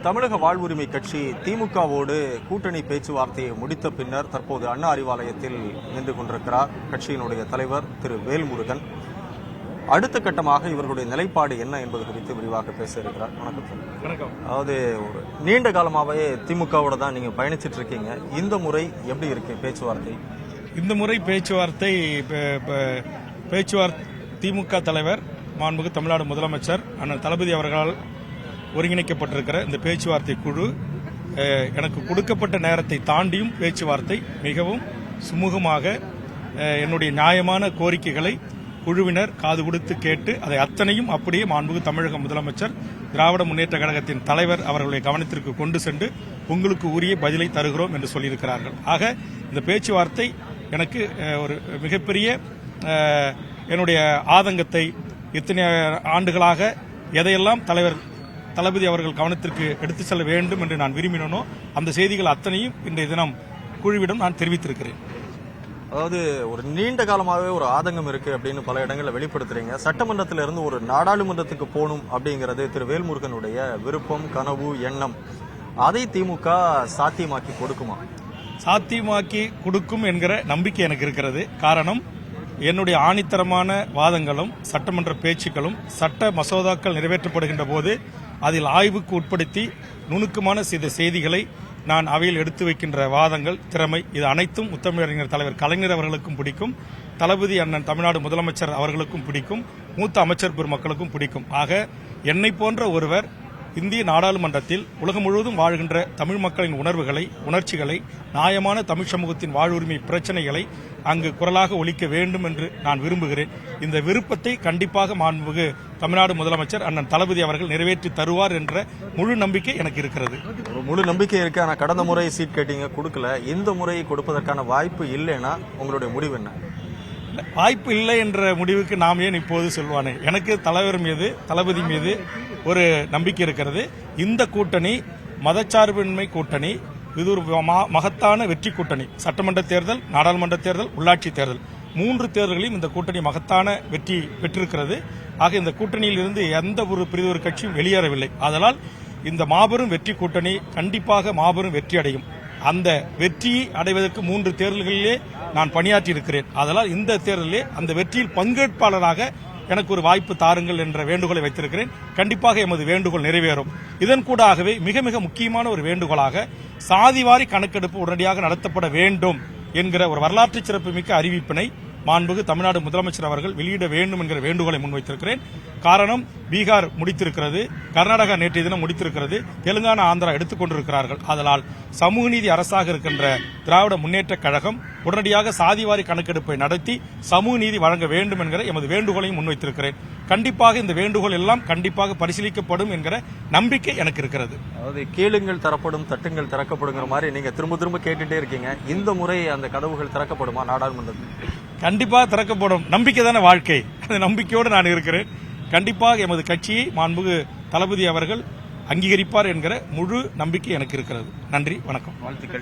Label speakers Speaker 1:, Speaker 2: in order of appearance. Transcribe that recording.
Speaker 1: தமிழக வாழ்வுரிமை கட்சி திமுகவோடு கூட்டணி பேச்சுவார்த்தையை முடித்த பின்னர் தற்போது அண்ணா அறிவாலயத்தில் நின்று கொண்டிருக்கிறார் கட்சியினுடைய தலைவர் திரு வேல்முருகன். அடுத்த கட்டமாக இவர்களுடைய நிலைப்பாடு என்ன என்பது குறித்து விரிவாக பேச இருக்கிறார். வணக்கம்.
Speaker 2: வணக்கம்.
Speaker 1: அதாவது ஒரு நீண்ட காலமாகவே திமுகவோட தான் நீங்க பயணிச்சிட்டு இருக்கீங்க. இந்த முறை எப்படி இருக்கு பேச்சுவார்த்தை?
Speaker 2: இந்த முறை பேச்சுவார்த்தை திமுக தலைவர் மாண்புமிகு தமிழ்நாடு முதலமைச்சர் அண்ணன் தளபதி அவர்களால் ஒருங்கிணைக்கப்பட்டிருக்கிற இந்த பேச்சுவார்த்தை குழு எனக்கு கொடுக்கப்பட்ட நேரத்தை தாண்டியும் பேச்சுவார்த்தை மிகவும் சுமூகமாக என்னுடைய நியாயமான கோரிக்கைகளை குழுவினர் காது கொடுத்து கேட்டு அதை அத்தனையும் அப்படியே மாண்புமிகு தமிழக முதலமைச்சர் திராவிட முன்னேற்ற கழகத்தின் தலைவர் அவர்களுடைய கவனத்திற்கு கொண்டு சென்று உங்களுக்கு உரிய பதிலை தருகிறோம் என்று சொல்லியிருக்கிறார்கள். ஆக இந்த பேச்சுவார்த்தை எனக்கு ஒரு மிகப்பெரிய என்னுடைய ஆதங்கத்தை இத்தனை ஆண்டுகளாக எதையெல்லாம் தளபதி அவர்கள் கவனத்திற்கு எடுத்து செல்ல வேண்டும் என்று நான் விரும்பினோ அந்த செய்திகள் அத்தனையும் இன்றைய தினம் குழுவிடம் நான் தெரிவித்திருக்கிறேன்.
Speaker 1: அதாவது ஒரு நீண்ட காலமாகவே ஒரு ஆதங்கம் இருக்கு அப்படின்னு பல இடங்களில் வெளிப்படுத்துறீங்க. சட்டமன்றத்தில இருந்து ஒரு நாடாளுமன்றத்துக்கு போகணும் அப்படிங்கிறது திரு வேல்முருகனுடைய விருப்பம், கனவு, எண்ணம். அதை திமுக சாத்தியமாக்கி கொடுக்குமா?
Speaker 2: சாத்தியமாக்கி கொடுக்கும் என்கிற நம்பிக்கை எனக்கு இருக்கிறது. காரணம், என்னுடைய ஆணித்தரமான வாதங்களும் சட்டமன்ற பேச்சுக்களும் சட்ட மசோதாக்கள் நிறைவேற்றப்படுகின்ற போது அதில் ஆய்வுக்கு உட்படுத்தி நுணுக்கமான சில செய்திகளை நான் அவையில் எடுத்து வைக்கின்ற வாதங்கள், திறமை, இது அனைத்தும் முத்தமிழறிஞர் தலைவர் கலைஞர் அவர்களுக்கும் பிடிக்கும், தளபதி அண்ணன் தமிழ்நாடு முதலமைச்சர் அவர்களுக்கும் பிடிக்கும், மூத்த அமைச்சர் பெருமக்களுக்கும் பிடிக்கும். ஆக என்னை போன்ற ஒருவர் இந்திய நாடாளுமன்றத்தில் உலகம் முழுவதும் வாழ்கின்ற தமிழ் மக்களின் உணர்வுகளை, உணர்ச்சிகளை, நியாயமான தமிழ் சமூகத்தின் வாழ்வுரிமை பிரச்சனைகளை அங்கு குரலாக ஒலிக்க வேண்டும் என்று நான் விரும்புகிறேன். இந்த விருப்பத்தை கண்டிப்பாக மாண்புமிகு தமிழ்நாடு முதலமைச்சர் அண்ணன் தளபதி அவர்கள் நிறைவேற்றி தருவார் என்ற முழு நம்பிக்கை எனக்கு இருக்கிறது.
Speaker 1: ஒரு முழு நம்பிக்கை இருக்கு. ஆனால் கடந்த முறை சீட் கேட்டீங்க, கொடுக்கல. இந்த முறை கொடுப்பதற்கான வாய்ப்பு இல்லைன்னா உங்களுடைய முடிவு என்ன?
Speaker 2: வாய்ப்பு இல்லை என்ற முடிவுக்கு நாம் ஏன் இப்போது சொல்வானே. எனக்கு தலைவர் மீது, தளபதி மீது ஒரு நம்பிக்கை இருக்கிறது. இந்த கூட்டணி மதச்சார்பின்மை கூட்டணி, இது ஒரு மகத்தான வெற்றி கூட்டணி. சட்டமன்ற தேர்தல், நாடாளுமன்ற தேர்தல், உள்ளாட்சி தேர்தல் 3 தேர்தல்களையும் இந்த கூட்டணி மகத்தான வெற்றி பெற்றிருக்கிறது. ஆக இந்த கூட்டணியில் இருந்து எந்த ஒரு பிரிதொரு கட்சியும் வெளியேறவில்லை. அதனால் இந்த மாபெரும் வெற்றி கூட்டணி கண்டிப்பாக மாபெரும் வெற்றி அடையும். அந்த வெற்றியை அடைவதற்கு 3 தேர்தல்களிலே நான் பணியாற்றி இருக்கிறேன். அதனால் இந்த தேர்தலிலே அந்த வெற்றியில் பங்கேற்பாளராக எனக்கு ஒரு வாய்ப்பு தாருங்கள் என்ற வேண்டுகோளை வைத்திருக்கிறேன். கண்டிப்பாக எமது வேண்டுகோள் நிறைவேறும். இதன் கூடாகவே மிக மிக முக்கியமான ஒரு வேண்டுகோளாக சாதிவாரி கணக்கெடுப்பு உடனடியாக நடத்தப்பட வேண்டும் என்கிற ஒரு வரலாற்று சிறப்புமிக்க அறிவிப்பினை மாண்புமிகு தமிழ்நாடு முதலமைச்சர் அவர்கள் வெளியிட வேண்டும் என்கிற வேண்டுகோளை முன்வைத்திருக்கிறேன். காரணம், பீகார் முடித்திருக்கிறது, கர்நாடகா நேற்றைய தினம் முடித்திருக்கிறது, தெலுங்கானா, ஆந்திரா எடுத்துக் கொண்டிருக்கிறார்கள். அதனால் சமூக நீதி அரசாக இருக்கின்ற திராவிட முன்னேற்ற கழகம் உடனடியாக சாதிவாரி கணக்கெடுப்பை நடத்தி சமூக நீதி வழங்க வேண்டும் என்கிற எமது வேண்டுகோளையும் முன்வைத்திருக்கிறேன். கண்டிப்பாக இந்த வேண்டுகோள் எல்லாம் கண்டிப்பாக பரிசீலிக்கப்படும் என்கிற நம்பிக்கை எனக்கு இருக்கிறது.
Speaker 1: அதாவது கேளுங்கள் தரப்படும், தட்டுங்கள் திறக்கப்படுங்கிற மாதிரி நீங்க திரும்ப திரும்ப கேட்டுட்டே இருக்கீங்க. இந்த முறை அந்த கதவுகள் திறக்கப்படுமா நாடாளுமன்றத்தில்?
Speaker 2: கண்டிப்பாக திறக்கப்படும். நம்பிக்கை தானே வாழ்க்கை. அந்த நம்பிக்கையோடு நான் இருக்கிறேன். கண்டிப்பாக எமது கட்சியை மாண்புமிகு தளபதி அவர்கள் அங்கீகரிப்பார் என்கிற முழு நம்பிக்கை எனக்கு இருக்கிறது. நன்றி, வணக்கம், வாழ்த்துக்கள்.